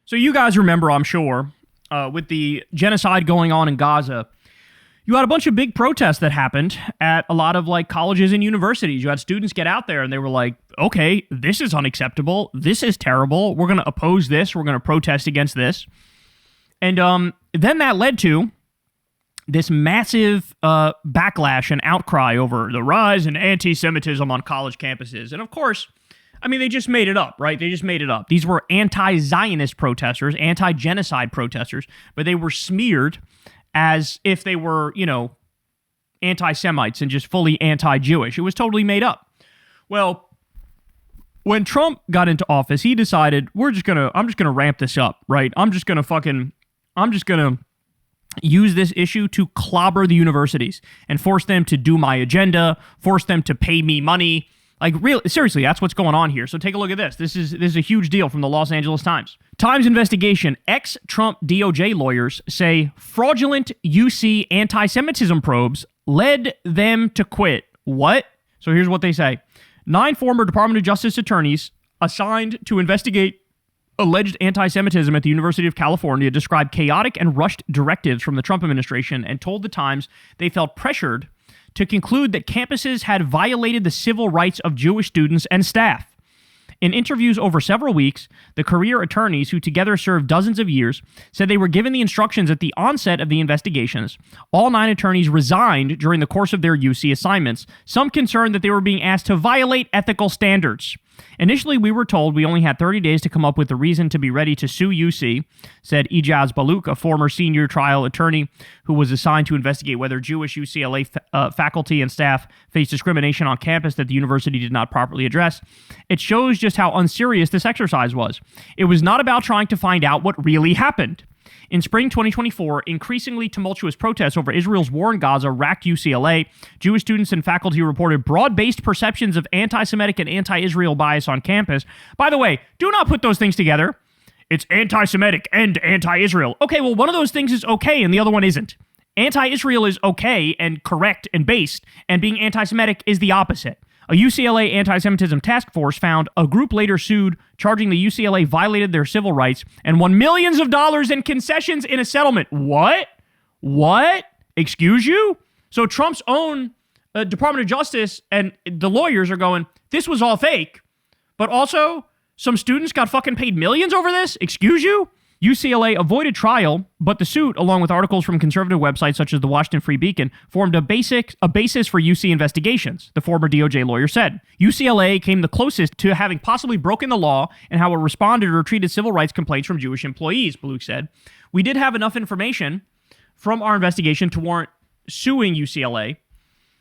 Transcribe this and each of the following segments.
So you guys remember, I'm sure, with the genocide going on in Gaza, you had a bunch of big protests that happened at a lot of like colleges and universities. You had students get out there and they were like, okay, this is unacceptable. This is terrible. We're going to oppose this. We're going to protest against this. And then that led to this massive backlash and outcry over the rise in anti-Semitism on college campuses. And of course, I mean, they just made it up, right? They just made it up. These were anti-Zionist protesters, anti-genocide protesters, but they were smeared as if they were, you know, anti-Semites and just fully anti-Jewish. It was totally made up. Well, when Trump got into office, he decided, I'm just gonna ramp this up, right? I'm just gonna use this issue to clobber the universities and force them to do my agenda, force them to pay me money. Like, real, seriously, that's what's going on here. So take a look at this. This is a huge deal from the Los Angeles Times. Times investigation. Ex-Trump DOJ lawyers say fraudulent UC anti-Semitism probes led them to quit. What? So here's what they say. 9 former Department of Justice attorneys assigned to investigate alleged anti-Semitism at the University of California described chaotic and rushed directives from the Trump administration and told the Times they felt pressured to conclude that campuses had violated the civil rights of Jewish students and staff. In interviews over several weeks, the career attorneys, who together served dozens of years, said they were given the instructions at the onset of the investigations. All 9 attorneys resigned during the course of their UC assignments, some concerned that they were being asked to violate ethical standards. Initially, we were told we only had 30 days to come up with a reason to be ready to sue UC, said Ijaz Baluk, a former senior trial attorney who was assigned to investigate whether Jewish UCLA faculty and staff faced discrimination on campus that the university did not properly address. It shows just how unserious this exercise was. It was not about trying to find out what really happened. In spring 2024, increasingly tumultuous protests over Israel's war in Gaza racked UCLA. Jewish students and faculty reported broad-based perceptions of anti-Semitic and anti-Israel bias on campus. By the way, do not put those things together. It's anti-Semitic and anti-Israel. Okay, well, one of those things is okay and the other one isn't. Anti-Israel is okay and correct and based, and being anti-Semitic is the opposite. A UCLA anti-Semitism task force found a group later sued, charging the UCLA violated their civil rights and won millions of dollars in concessions in a settlement. What? Excuse you? So Trump's own Department of Justice and the lawyers are going, this was all fake, but also some students got fucking paid millions over this? Excuse you? UCLA avoided trial, but the suit, along with articles from conservative websites such as the Washington Free Beacon, formed a basis for UC investigations, the former DOJ lawyer said. UCLA came the closest to having possibly broken the law and how it responded or treated civil rights complaints from Jewish employees, Baluk said. We did have enough information from our investigation to warrant suing UCLA.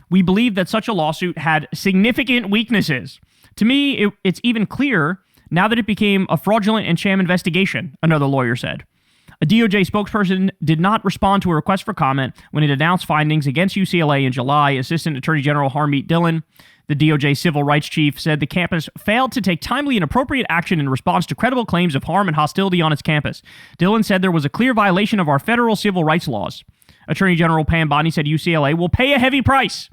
We believe that such a lawsuit had significant weaknesses. To me, it's even clearer now that it became a fraudulent and sham investigation, another lawyer said. A DOJ spokesperson did not respond to a request for comment when it announced findings against UCLA in July. Assistant Attorney General Harmeet Dillon, the DOJ civil rights chief, said the campus failed to take timely and appropriate action in response to credible claims of harm and hostility on its campus. Dillon said there was a clear violation of our federal civil rights laws. Attorney General Pam Bondi said UCLA will pay a heavy price.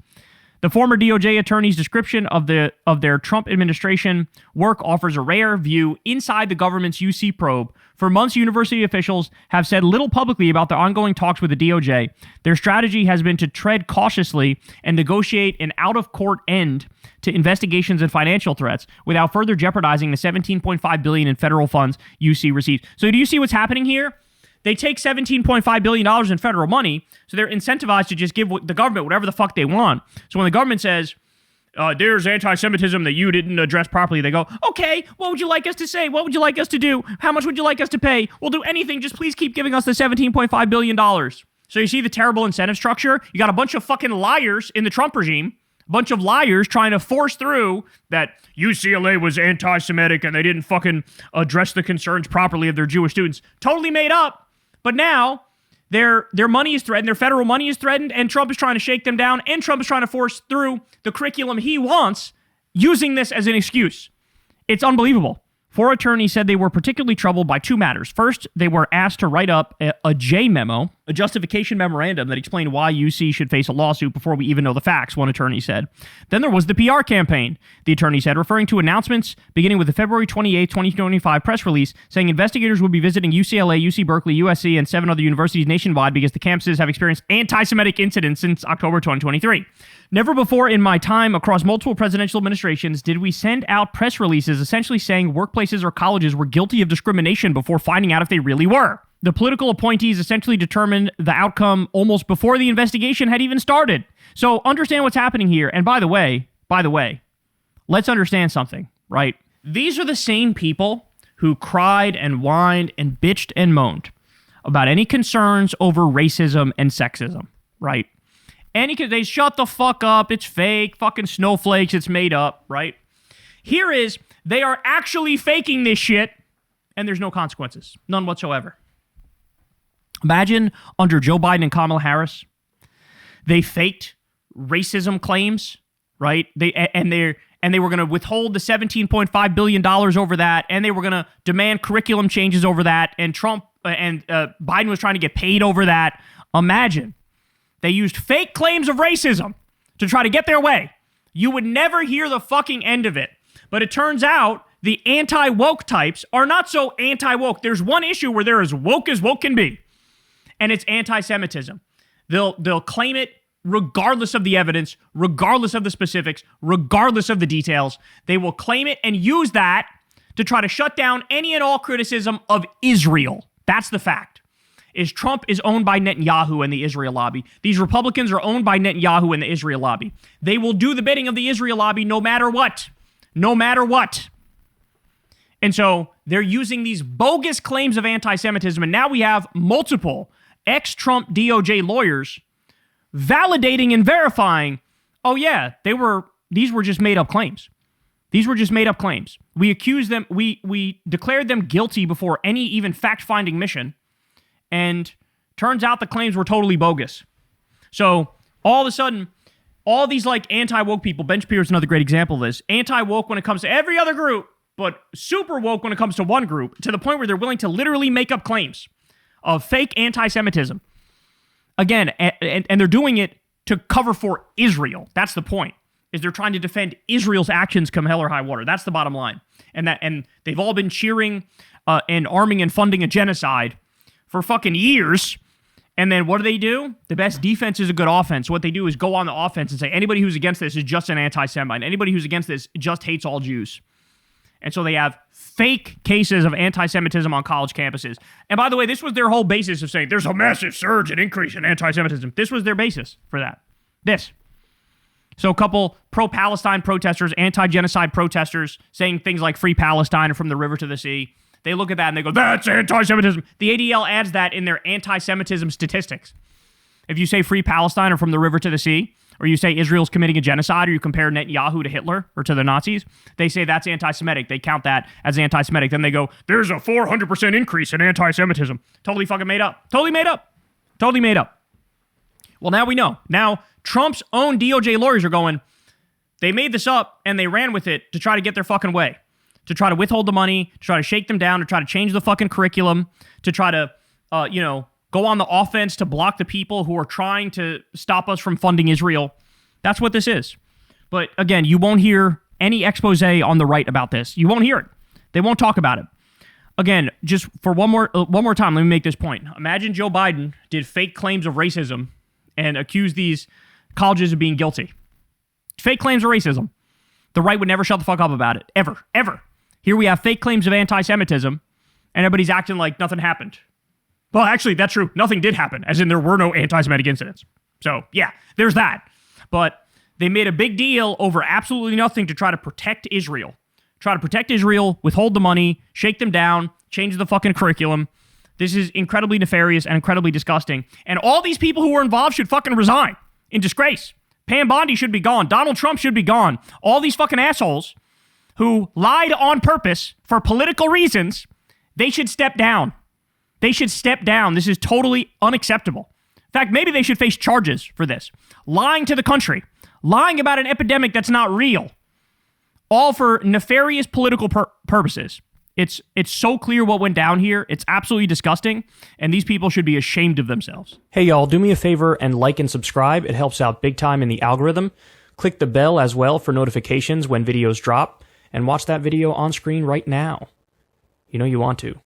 The former DOJ attorney's description of their Trump administration work offers a rare view inside the government's UC probe. For months, university officials have said little publicly about their ongoing talks with the DOJ. Their strategy has been to tread cautiously and negotiate an out-of-court end to investigations and financial threats without further jeopardizing the $17.5 billion in federal funds UC receives. So do you see what's happening here? They take $17.5 billion in federal money, so they're incentivized to just give the government whatever the fuck they want. So when the government says, there's anti-Semitism that you didn't address properly, they go, okay, what would you like us to say? What would you like us to do? How much would you like us to pay? We'll do anything, just please keep giving us the $17.5 billion. So you see the terrible incentive structure? You got a bunch of fucking liars in the Trump regime, a bunch of liars trying to force through that UCLA was anti-Semitic and they didn't fucking address the concerns properly of their Jewish students. Totally made up. But now their money is threatened, their federal money is threatened, and Trump is trying to shake them down, and Trump is trying to force through the curriculum he wants using this as an excuse. It's unbelievable. Four attorneys said they were particularly troubled by two matters. First, they were asked to write up a J memo, a justification memorandum that explained why UC should face a lawsuit before we even know the facts, one attorney said. Then there was the PR campaign, the attorney said, referring to announcements beginning with the February 28, 2025 press release saying investigators would be visiting UCLA, UC Berkeley, USC, and 7 other universities nationwide because the campuses have experienced anti-Semitic incidents since October 2023. Never before in my time across multiple presidential administrations did we send out press releases essentially saying workplaces or colleges were guilty of discrimination before finding out if they really were. The political appointees essentially determined the outcome almost before the investigation had even started. So understand what's happening here. And by the way, let's understand something, right? These are the same people who cried and whined and bitched and moaned about any concerns over racism and sexism, right? They shut the fuck up, it's fake, fucking snowflakes, it's made up, right? Here is, they are actually faking this shit, and there's no consequences. None whatsoever. Imagine under Joe Biden and Kamala Harris, they faked racism claims, right? They were going to withhold the $17.5 billion over that, and they were going to demand curriculum changes over that, and Biden was trying to get paid over that. Imagine. They used fake claims of racism to try to get their way. You would never hear the fucking end of it. But it turns out the anti-woke types are not so anti-woke. There's one issue where they're as woke can be, and it's anti-Semitism. They'll claim it regardless of the evidence, regardless of the specifics, regardless of the details. They will claim it and use that to try to shut down any and all criticism of Israel. That's the fact. Trump is owned by Netanyahu and the Israel lobby. These Republicans are owned by Netanyahu and the Israel lobby. They will do the bidding of the Israel lobby no matter what. No matter what. And so they're using these bogus claims of anti-Semitism, and now we have multiple ex-Trump DOJ lawyers validating and verifying, oh yeah, these were just made-up claims. These were just made-up claims. We accused them, we declared them guilty before any even fact-finding mission, and turns out the claims were totally bogus. So all of a sudden, all these like anti-woke people, Ben Shapiro is another great example of this, anti-woke when it comes to every other group, but super woke when it comes to one group, to the point where they're willing to literally make up claims of fake anti-Semitism. Again, and they're doing it to cover for Israel. That's the point, is they're trying to defend Israel's actions come hell or high water. That's the bottom line. And they've all been cheering and arming and funding a genocide for fucking years. And then what do? The best defense is a good offense. What they do is go on the offense and say, anybody who's against this is just an anti-Semite. Anybody who's against this just hates all Jews. And so they have fake cases of anti-Semitism on college campuses. And by the way, this was their whole basis of saying there's a massive surge and increase in anti-Semitism. This was their basis for that. So a couple pro-Palestine protesters, anti-genocide protesters, saying things like free Palestine or from the river to the sea. They look at that and they go, that's anti-Semitism. The ADL adds that in their anti-Semitism statistics. If you say free Palestine or from the river to the sea, or you say Israel's committing a genocide, or you compare Netanyahu to Hitler or to the Nazis, they say that's anti-Semitic. They count that as anti-Semitic. Then they go, there's a 400% increase in anti-Semitism. Totally fucking made up. Totally made up. Well, now we know. Now, Trump's own DOJ lawyers are going, they made this up and they ran with it to try to get their fucking way. To try to withhold the money, to try to shake them down, to try to change the fucking curriculum, to try to, go on the offense to block the people who are trying to stop us from funding Israel. That's what this is. But again, you won't hear any expose on the right about this. You won't hear it. They won't talk about it. Again, just for one more time, let me make this point. Imagine Joe Biden did fake claims of racism and accused these colleges of being guilty. Fake claims of racism. The right would never shut the fuck up about it. Ever. Here we have fake claims of anti-Semitism, and everybody's acting like nothing happened. Well, actually, that's true. Nothing did happen, as in there were no anti-Semitic incidents. So, yeah, there's that. But they made a big deal over absolutely nothing to try to protect Israel. Withhold the money, shake them down, change the fucking curriculum. This is incredibly nefarious and incredibly disgusting. And all these people who were involved should fucking resign in disgrace. Pam Bondi should be gone. Donald Trump should be gone. All these fucking assholes who lied on purpose for political reasons, they should step down. This is totally unacceptable. In fact, maybe they should face charges for this. Lying to the country. Lying about an epidemic that's not real. All for nefarious political purposes. It's so clear what went down here. It's absolutely disgusting, and these people should be ashamed of themselves. Hey y'all, do me a favor and like and subscribe. It helps out big time in the algorithm. Click the bell as well for notifications when videos drop, and watch that video on screen right now. You know you want to.